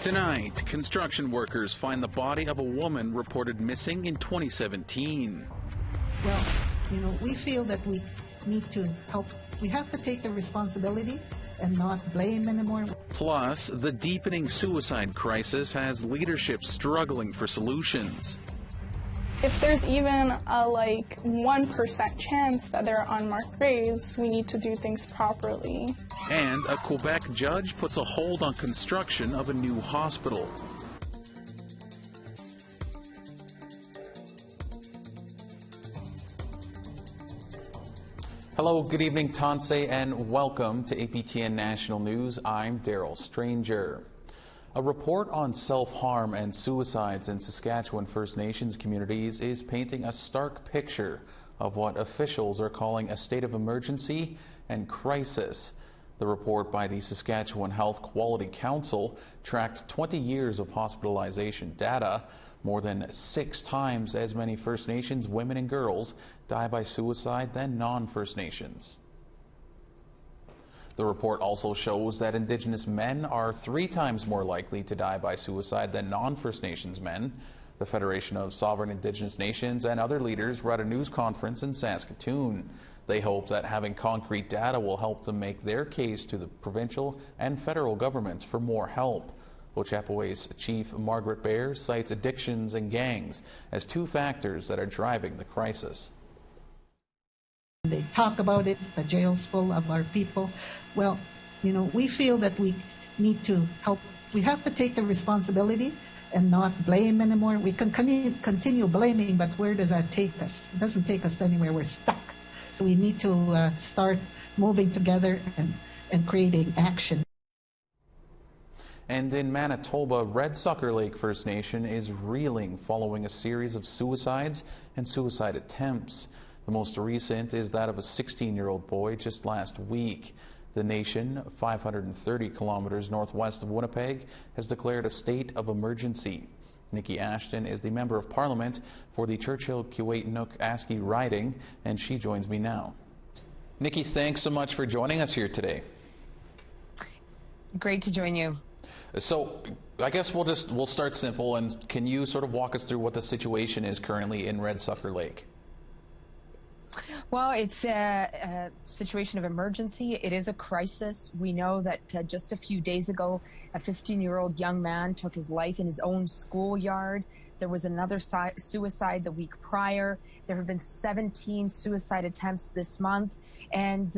Tonight, construction workers find the body of a woman reported missing in 2017. Well, we feel that we need to help. We have to take the responsibility and not blame anymore. Plus, the deepening suicide crisis has leadership struggling for solutions. If there's even a 1% chance that there are unmarked graves, we need to do things properly. And a Quebec judge puts a hold on construction of a new hospital. Hello, good evening, Tanse, and welcome to APTN National News. I'm Daryl Stranger. A report on self-harm and suicides in Saskatchewan First Nations communities is painting a stark picture of what officials are calling a state of emergency and crisis. The report by the Saskatchewan Health Quality Council tracked 20 years of hospitalization data. More than 6 times as many First Nations women and girls die by suicide than non-First Nations. The report also shows that Indigenous men are 3 times more likely to die by suicide than non-First Nations men. The Federation of Sovereign Indigenous Nations and other leaders were at a news conference in Saskatoon. They hope that having concrete data will help them make their case to the provincial and federal governments for more help. Ochapowa's Chief Margaret Baer cites addictions and gangs as 2 factors that are driving the crisis. They talk about it, the jail's full of our people. Well, we feel that we need to help. We have to take the responsibility and not blame anymore. We can continue blaming, but where does that take us? It doesn't take us anywhere. We're stuck. So we need to start moving together and creating action. And in Manitoba, Red Sucker Lake First Nation is reeling following a series of suicides and suicide attempts. The most recent is that of a 16-year-old boy just last week. The nation, 530 kilometers northwest of Winnipeg, has declared a state of emergency. Nikki Ashton is the Member of Parliament for the Churchill-Keewatin-Aski riding, and she joins me now. Nikki, thanks so much for joining us here today. Great to join you. So I guess we'll start simple, and can you sort of walk us through what the situation is currently in Red Sucker Lake? Well, it's a situation of emergency. It is a crisis. We know that just a few days ago, a 15-year-old young man took his life in his own schoolyard. There was another suicide the week prior. There have been 17 suicide attempts this month, and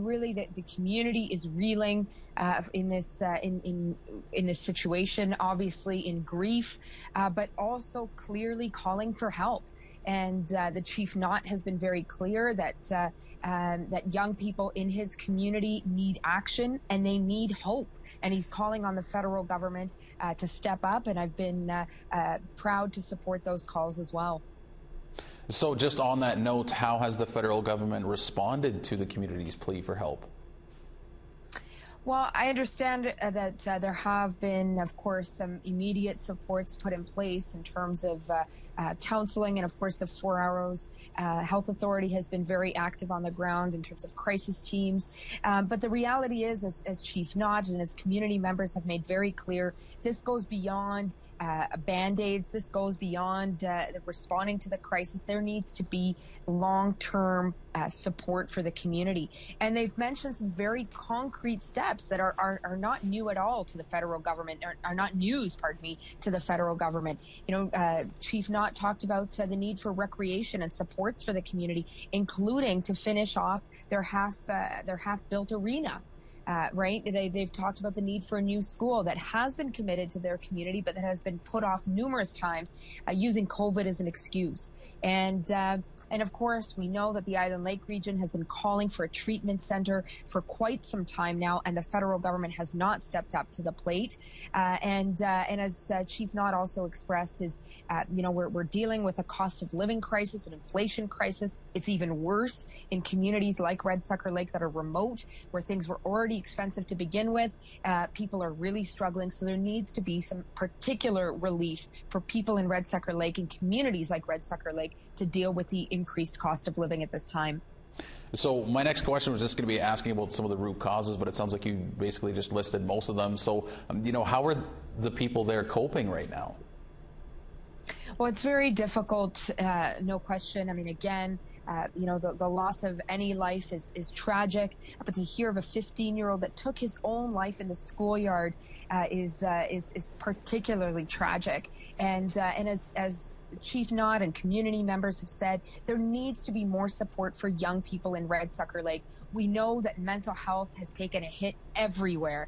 really the community is reeling in this situation. Obviously, in grief, but also clearly calling for help. And the Chief Knott has been very clear that that young people in his community need action and they need hope. And he's calling on the federal government to step up. And I've been proud to support those calls as well. So just on that note, how has the federal government responded to the community's plea for help? Well, I understand that there have been, of course, some immediate supports put in place in terms of counseling, and of course the 4 Hours Health Authority has been very active on the ground in terms of crisis teams. But the reality is, as Chief Knott and as community members have made very clear, this goes beyond Band-Aids. This goes beyond responding to the crisis. There needs to be long-term support for the community. And they've mentioned some very concrete steps that are not new at all to the federal government, are not news, pardon me, to the federal government. Chief Knott talked about the need for recreation and supports for the community, including to finish off their half-built arena. Right? They've talked about the need for a new school that has been committed to their community, but that has been put off numerous times using COVID as an excuse. And of course, we know that the Island Lake region has been calling for a treatment center for quite some time now, and the federal government has not stepped up to the plate. And as Chief Knott also expressed, is we're dealing with a cost of living crisis, an inflation crisis. It's even worse in communities like Red Sucker Lake that are remote, where things were already expensive to begin with. People are really struggling, so there needs to be some particular relief for people in Red Sucker Lake and communities like Red Sucker Lake to deal with the increased cost of living at this time. So my next question was just going to be asking about some of the root causes, but it sounds like you basically just listed most of them. So, how are the people there coping right now? Well, it's very difficult, no question. I mean, again, the loss of any life is tragic, but to hear of a 15-year-old that took his own life in the schoolyard is particularly tragic. And as Chief Knott and community members have said, there needs to be more support for young people in Red Sucker Lake. We know that mental health has taken a hit everywhere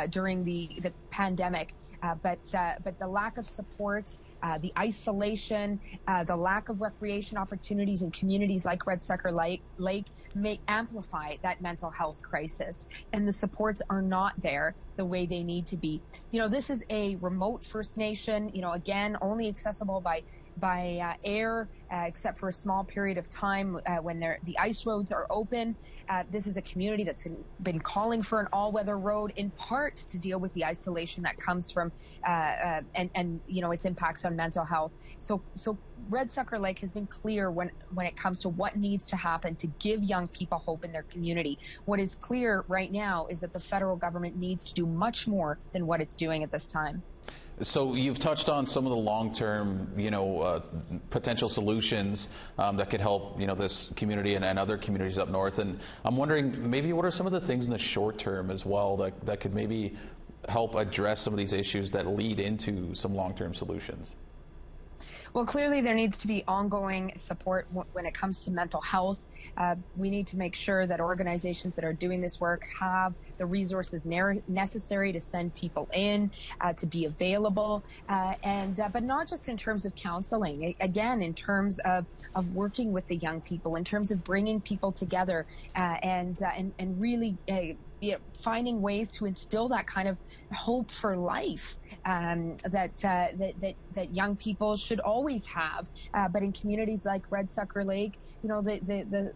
during the pandemic. But the lack of supports, the isolation, the lack of recreation opportunities in communities like Red Sucker Lake may amplify that mental health crisis. And the supports are not there the way they need to be. This is a remote First Nation, again, only accessible by air, except for a small period of time when the ice roads are open. This is a community that's been calling for an all-weather road, in part to deal with the isolation that comes from and its impacts on mental health. So Red Sucker Lake has been clear when it comes to what needs to happen to give young people hope in their community. What is clear right now is that the federal government needs to do much more than what it's doing at this time. So you've touched on some of the long-term, potential solutions that could help, this community and other communities up north. And I'm wondering, maybe what are some of the things in the short term as well that could maybe help address some of these issues that lead into some long-term solutions? Well, clearly there needs to be ongoing support when it comes to mental health. We need to make sure that organizations that are doing this work have the resources necessary to send people in, to be available, but not just in terms of counseling. Again, in terms of working with the young people, in terms of bringing people together, and really finding ways to instill that kind of hope for life that young people should always have. But in communities like Red Sucker Lake, the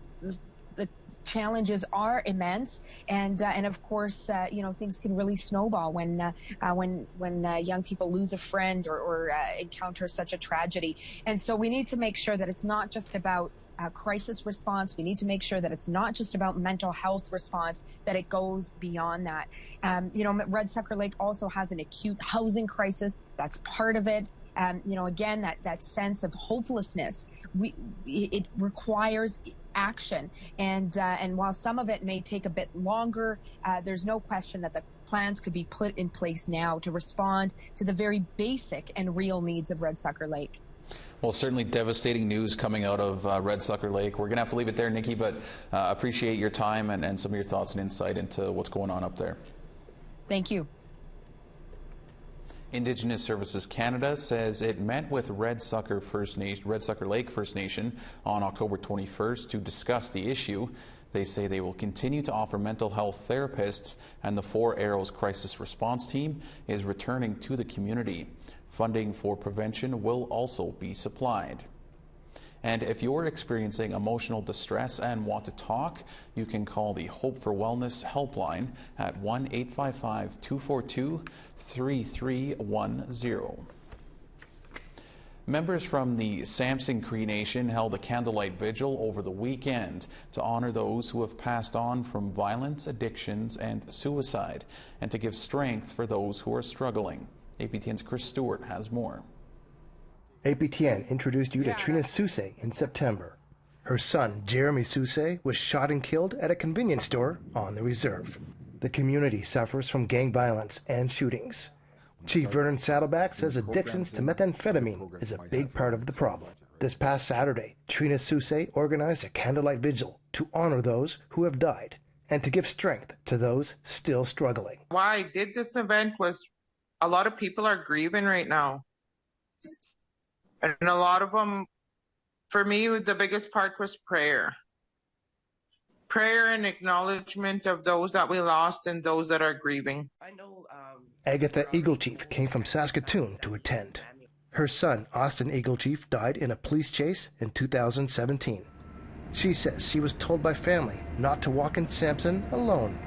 challenges are immense, and of course, things can really snowball when young people lose a friend or encounter such a tragedy. And so we need to make sure that it's not just about crisis response. We need to make sure that it's not just about mental health response, that it goes beyond that. Red Sucker Lake also has an acute housing crisis. That's part of it. Again, that sense of hopelessness, it requires action. And while some of it may take a bit longer, there's no question that the plans could be put in place now to respond to the very basic and real needs of Red Sucker Lake. Well, certainly devastating news coming out of Red Sucker Lake. We're going to have to leave it there, Nikki, but appreciate your time and some of your thoughts and insight into what's going on up there. Thank you. Indigenous Services Canada says it met with Red Sucker Lake First Nation on October 21st to discuss the issue. They say they will continue to offer mental health therapists, and the Four Arrows Crisis Response Team is returning to the community. Funding for prevention will also be supplied. And if you're experiencing emotional distress and want to talk, you can call the Hope for Wellness helpline at 1-855-242-3310. Members from the Samson Cree Nation held a Candlelight vigil over the weekend to honor those who have passed on from violence, addictions, and suicide, and to give strength for those who are struggling. APTN's Chris Stewart has more. APTN introduced you to Trina Sousay in September. Her son, Jeremy Sousay, was shot and killed at a convenience store on the reserve. The community suffers from gang violence and shootings. Chief Vernon Saddleback says addictions to methamphetamine is a big part of the problem. This past Saturday, Trina Sousay organized a candlelight vigil to honor those who have died and to give strength to those still struggling. Why I did this event was a lot of people are grieving right now. And a lot of them, for me, the biggest part was prayer. Prayer and acknowledgement of those that we lost and those that are grieving. Agatha Eaglechief came from Saskatchewan to attend. Her son, Austin Eaglechief, died in a police chase in 2017. She says she was told by family not to walk in Samson alone.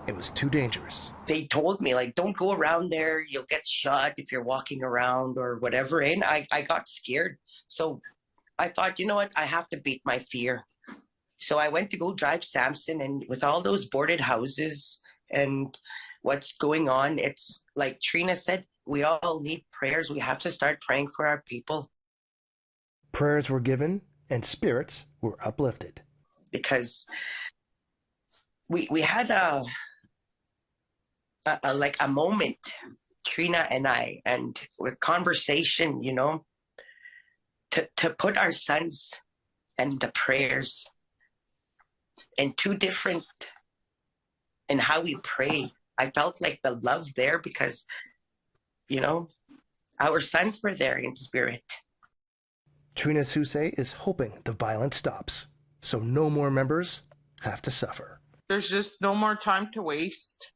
It was too dangerous. They told me, don't go around there. You'll get shot if you're walking around or whatever. And I got scared. So I thought, you know what? I have to beat my fear. So I went to go drive Samson, and with all those boarded houses and what's going on, it's like Trina said, we all need prayers. We have to start praying for our people. Prayers were given and spirits were uplifted. Because we had a moment, Trina and I, and with conversation, you know, to put our sons and the prayers in two different, in how we pray. I felt like the love there because, you know, our sons were there in spirit. Trina Soucé is hoping the violence stops, so no more members have to suffer. There's just no more time to waste.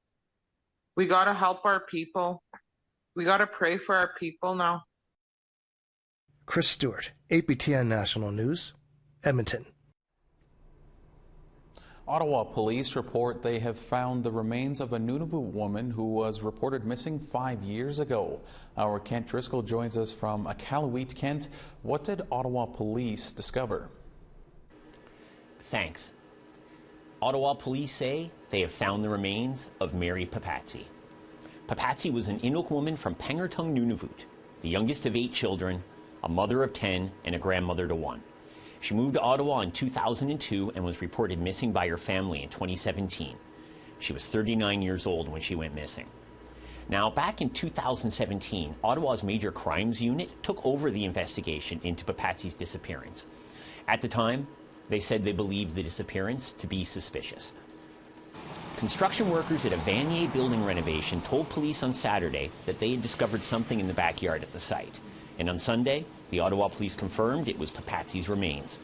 We got to help our people. We got to pray for our people now. Chris Stewart, APTN National News, Edmonton. Ottawa police report they have found the remains of a Nunavut woman who was reported missing 5 years ago. Our Kent Driscoll joins us from Iqaluit. Kent, what did Ottawa police discover? Thanks. Ottawa police say they have found the remains of Mary Papatsy. Papatsy was an Inuk woman from Pengertung, Nunavut, the youngest of 8 children, a mother of 10, and a grandmother to 1. She moved to Ottawa in 2002 and was reported missing by her family in 2017. She was 39 years old when she went missing. Now, back in 2017, Ottawa's Major Crimes Unit took over the investigation into Papatsy's disappearance. At the time, they said they believed the disappearance to be suspicious. Construction workers at a Vanier building renovation told police on Saturday that they had discovered something in the backyard at the site. And on Sunday, the Ottawa police confirmed it was Papatsy's remains.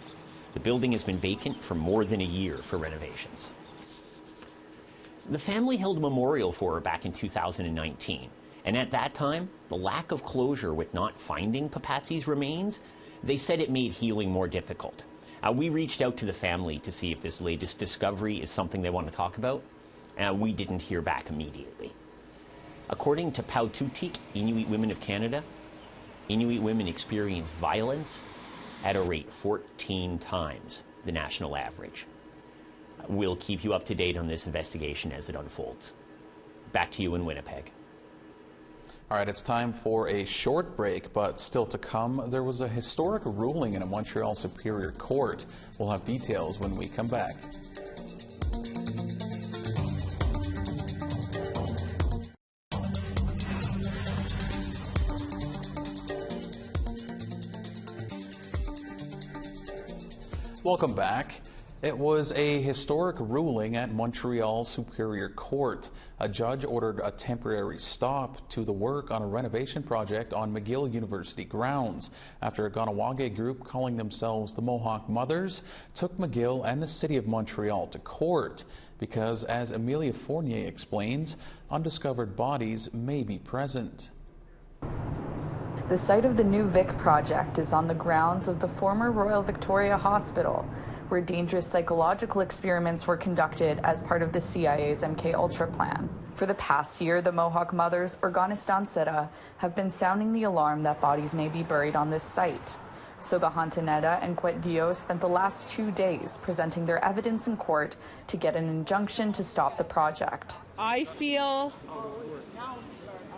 The building has been vacant for more than a year for renovations. The family held a memorial for her back in 2019, and at that time, the lack of closure with not finding Papatsy's remains, they said it made healing more difficult. We reached out to the family to see if this latest discovery is something they want to talk about, and we didn't hear back immediately. According to Paututik, Inuit Women of Canada, Inuit women experience violence at a rate 14 times the national average. We'll keep you up to date on this investigation as it unfolds. Back to you in Winnipeg. All right, it's time for a short break, but still to come, there was a historic ruling in a Montreal Superior Court. We'll have details when we come back. Welcome back. It was a historic ruling at Montreal Superior Court. A judge ordered a temporary stop to the work on a renovation project on McGill University grounds after a Ganawage group calling themselves the Mohawk Mothers took McGill and the City of Montreal to court because, as Amelia Fournier explains, undiscovered bodies may be present. The site of the new Vic project is on the grounds of the former Royal Victoria Hospital, where dangerous psychological experiments were conducted as part of the CIA's MKUltra plan. For the past year, the Mohawk Mothers, Organistan Sera, have been sounding the alarm that bodies may be buried on this site. Sogahantaneta and Kwetdio spent the last 2 days presenting their evidence in court to get an injunction to stop the project. I feel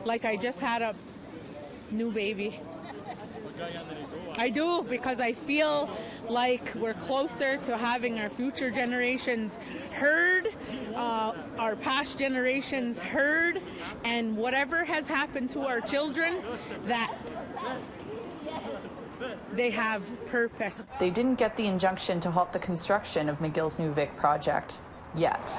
like I just had a new baby. I do, because I feel like we're closer to having our future generations heard, our past generations heard, and whatever has happened to our children, that they have purpose. They didn't get the injunction to halt the construction of McGill's new Vic project yet.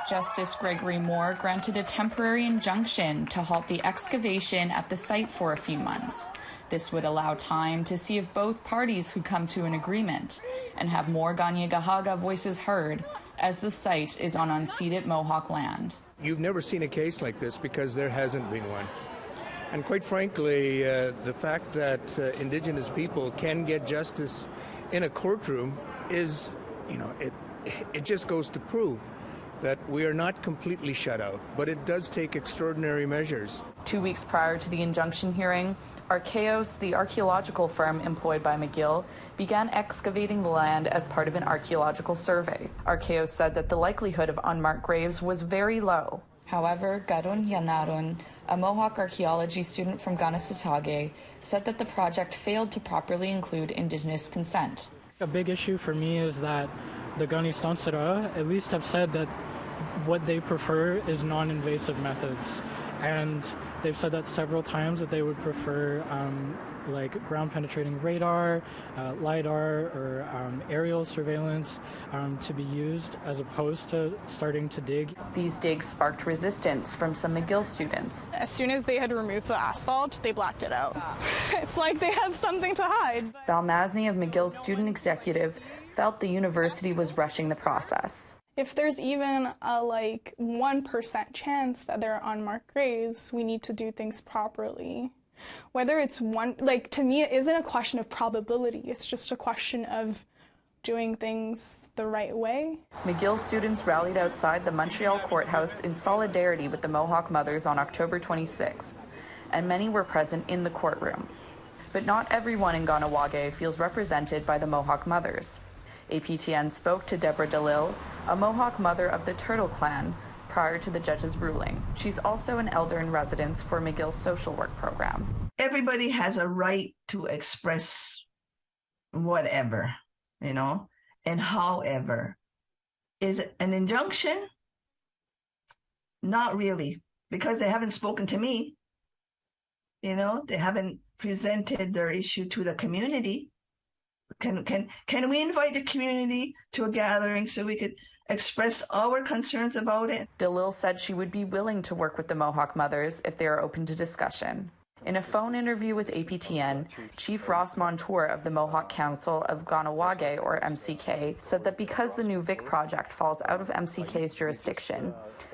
Justice Gregory Moore granted a temporary injunction to halt the excavation at the site for a few months. This would allow time to see if both parties could come to an agreement and have more Kanien'kehá:ka voices heard, as the site is on unceded Mohawk land. You've never seen a case like this because there hasn't been one. And quite frankly, the fact that Indigenous people can get justice in a courtroom is, it just goes to prove that we are not completely shut out, but it does take extraordinary measures. 2 weeks prior to the injunction hearing, Archaeos, the archaeological firm employed by McGill, began excavating the land as part of an archaeological survey. Archaeos said that the likelihood of unmarked graves was very low. However, Garun Yanarun, a Mohawk archaeology student from Ganasatake, said that the project failed to properly include Indigenous consent. A big issue for me is that the Ganistansara at least have said that what they prefer is non-invasive methods. And they've said that several times, that they would prefer like ground-penetrating radar, LiDAR, or aerial surveillance to be used as opposed to starting to dig. These digs sparked resistance from some McGill students. As soon as they had removed the asphalt, they blacked it out. It's like they have something to hide. Val Masney of McGill's student executive felt the university was rushing the process. If there's even a 1% chance that there are unmarked graves, we need to do things properly. Whether it's to me, it isn't a question of probability. It's just a question of doing things the right way. McGill students rallied outside the Montreal courthouse in solidarity with the Mohawk mothers on October 26th, and many were present in the courtroom. But not everyone in Kahnawake feels represented by the Mohawk mothers. APTN spoke to Deborah DeLille, a Mohawk mother of the Turtle Clan, prior to the judge's ruling. She's also an elder in residence for McGill's social work program. Everybody has a right to express whatever, and however. Is it an injunction? Not really, because they haven't spoken to me. They haven't presented their issue to the community. Can we invite the community to a gathering so we could express our concerns about it? DeLille said she would be willing to work with the Mohawk mothers if they are open to discussion. In a phone interview with APTN, Chief Ross Montour of the Mohawk Council of Kahnawake, or MCK, said that because the new Vic project falls out of MCK's jurisdiction,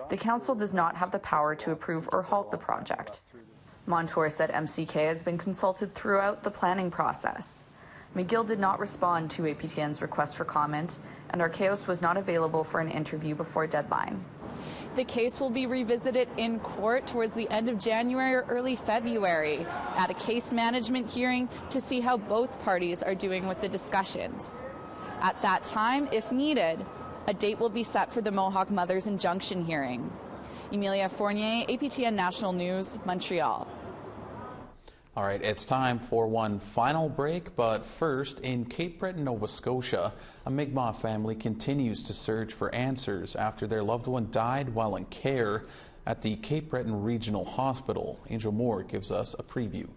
the council does not have the power to approve or halt the project. Montour said MCK has been consulted throughout the planning process. McGill did not respond to APTN's request for comment, and Archaeos was not available for an interview before deadline. The case will be revisited in court towards the end of January or early February at a case management hearing to see how both parties are doing with the discussions. At that time, if needed, a date will be set for the Mohawk Mothers injunction hearing. Emilia Fournier, APTN National News, Montreal. All right, it's time for one final break, but first, in Cape Breton, Nova Scotia, a Mi'kmaq family continues to search for answers after their loved one died while in care at the Cape Breton Regional Hospital. Angel Moore gives us a preview.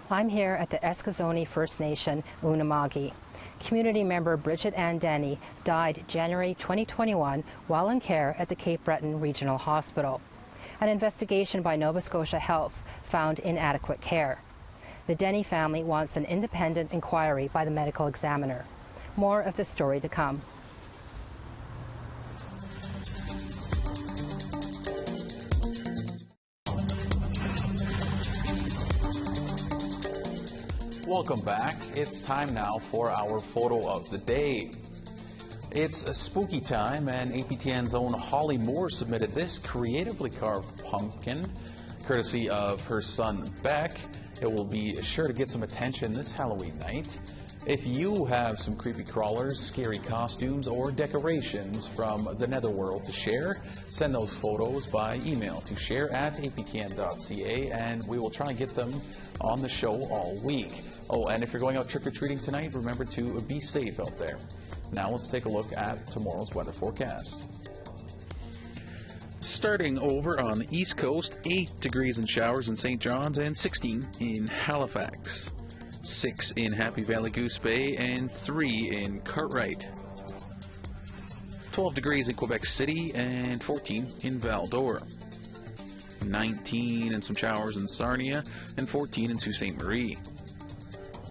I'm here at the Eskazoni First Nation, Unamagi. Community member Bridget Ann Denny died January 2021 while in care at the Cape Breton Regional Hospital. An investigation by Nova Scotia Health found inadequate care. The Denny family wants an independent inquiry by the medical examiner. More of the story to come. Welcome back. It's time now for our photo of the day. It's a spooky time, and APTN's own Holly Moore submitted this creatively carved pumpkin, courtesy of her son Beck. It will be sure to get some attention this Halloween night. If you have some creepy crawlers, scary costumes, or decorations from the netherworld to share, send those photos by email to share@aptn.ca, and we will try and get them on the show all week. Oh, and if you're going out trick-or-treating tonight, remember to be safe out there. Now let's take a look at tomorrow's weather forecast. Starting over on the East Coast, 8 degrees in showers in St. John's and 16 in Halifax, 6 in Happy Valley Goose Bay and 3 in Cartwright, 12 degrees in Quebec City and 14 in Val-d'Or, 19 and some showers in Sarnia and 14 in Sault Ste. Marie,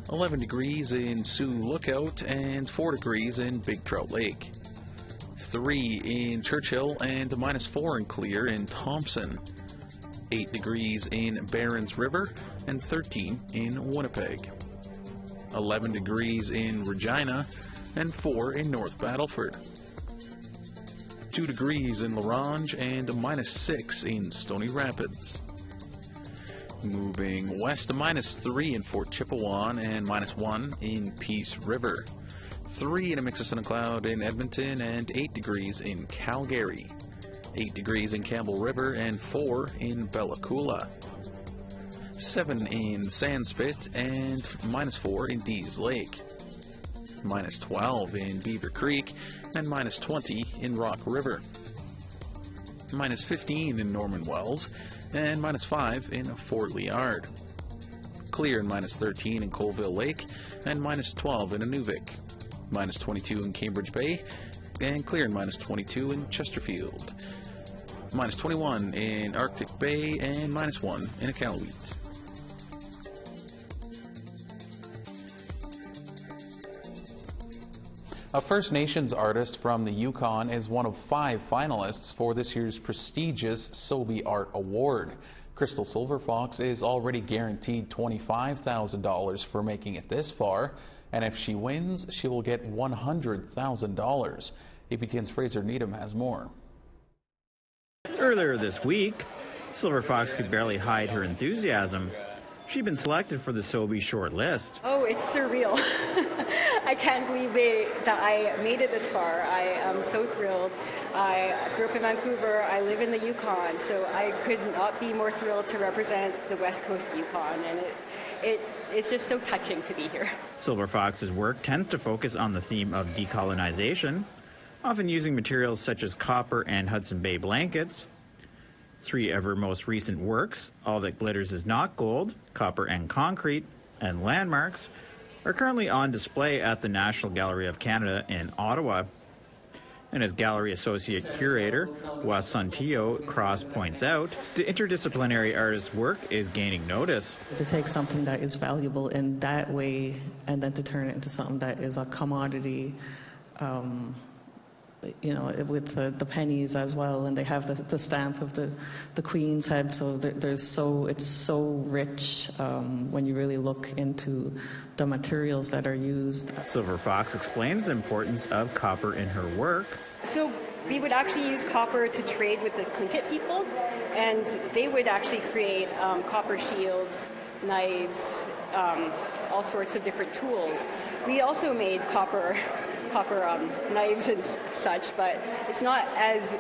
11 degrees in Sioux Lookout and 4 degrees in Big Trout Lake, 3 in Churchill and -4 in Clear in Thompson, 8 degrees in Barons River and 13 in Winnipeg, 11 degrees in Regina and 4 in North Battleford, -2 degrees in La Ronge and -6 in Stony Rapids. Moving west to -3 in Fort Chipewyan and -1 in Peace River. 3 in a mix of sun and cloud in Edmonton and 8 degrees in Calgary. 8 degrees in Campbell River and 4 in Bella Coola. 7 in Sandspit and -4 in Dease Lake. -12 in Beaver Creek and -20 in Rock River. -15 in Norman Wells and -5 in Fort Liard. Clear and -13 in Colville Lake and -12 in Nunavut. -22 in Cambridge Bay and clear and -22 in Chesterfield. -21 in Arctic Bay and -1 in Iqaluit. A First Nations artist from the Yukon is one of 5 finalists for this year's prestigious Sobey Art Award. Crystal Silverfox is already guaranteed $25,000 for making it this far, and if she wins, she will get $100,000. APTN's Fraser Needham has more. Earlier this week, Silverfox could barely hide her enthusiasm. She'd been selected for the Sobey short list. Oh, it's surreal. I can't believe that I made it this far. I am so thrilled. I grew up in Vancouver. I live in the Yukon, so I could not be more thrilled to represent the West Coast Yukon, and it's just so touching to be here. Silverfox's work tends to focus on the theme of decolonization, often using materials such as copper and Hudson Bay blankets. 3 of her most recent works, All That Glitters Is Not Gold, Copper and Concrete, and Landmarks, are currently on display at the National Gallery of Canada in Ottawa. And as Gallery Associate Curator Wes Santillo Cross points out, the interdisciplinary artist's work is gaining notice. To take something that is valuable in that way and then to turn it into something that is a commodity, with the pennies as well, and they have the stamp of the Queen's head, so it's so rich when you really look into the materials that are used. Silverfox explains the importance of copper in her work. So we would actually use copper to trade with the Tlingit people, and they would actually create copper shields, knives, all sorts of different tools. We also made copper knives and such, but it's not as,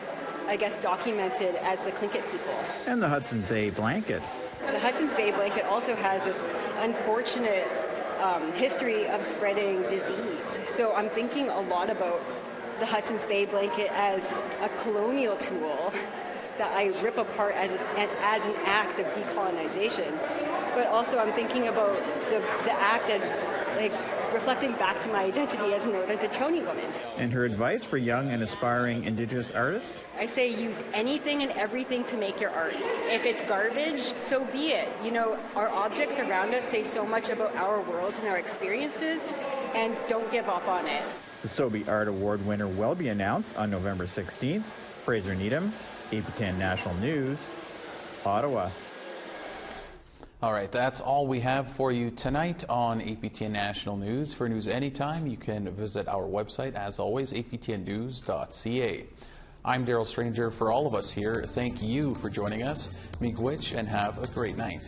documented as the Tlingit people. And the Hudson Bay blanket. The Hudson's Bay blanket also has this unfortunate history of spreading disease. So I'm thinking a lot about the Hudson's Bay blanket as a colonial tool that I rip apart as an act of decolonization. But also I'm thinking about the act as reflecting back to my identity as a Northern Tachoni woman. And her advice for young and aspiring Indigenous artists? I say use anything and everything to make your art. If it's garbage, so be it. Our objects around us say so much about our worlds and our experiences, and don't give up on it. The Sobey Art Award winner will be announced on November 16th. Fraser Needham, APTN National News, Ottawa. All right, that's all we have for you tonight on APTN National News. For news anytime, you can visit our website, as always, aptnnews.ca. I'm Daryl Stranger. For all of us here, thank you for joining us. Miigwech, and have a great night.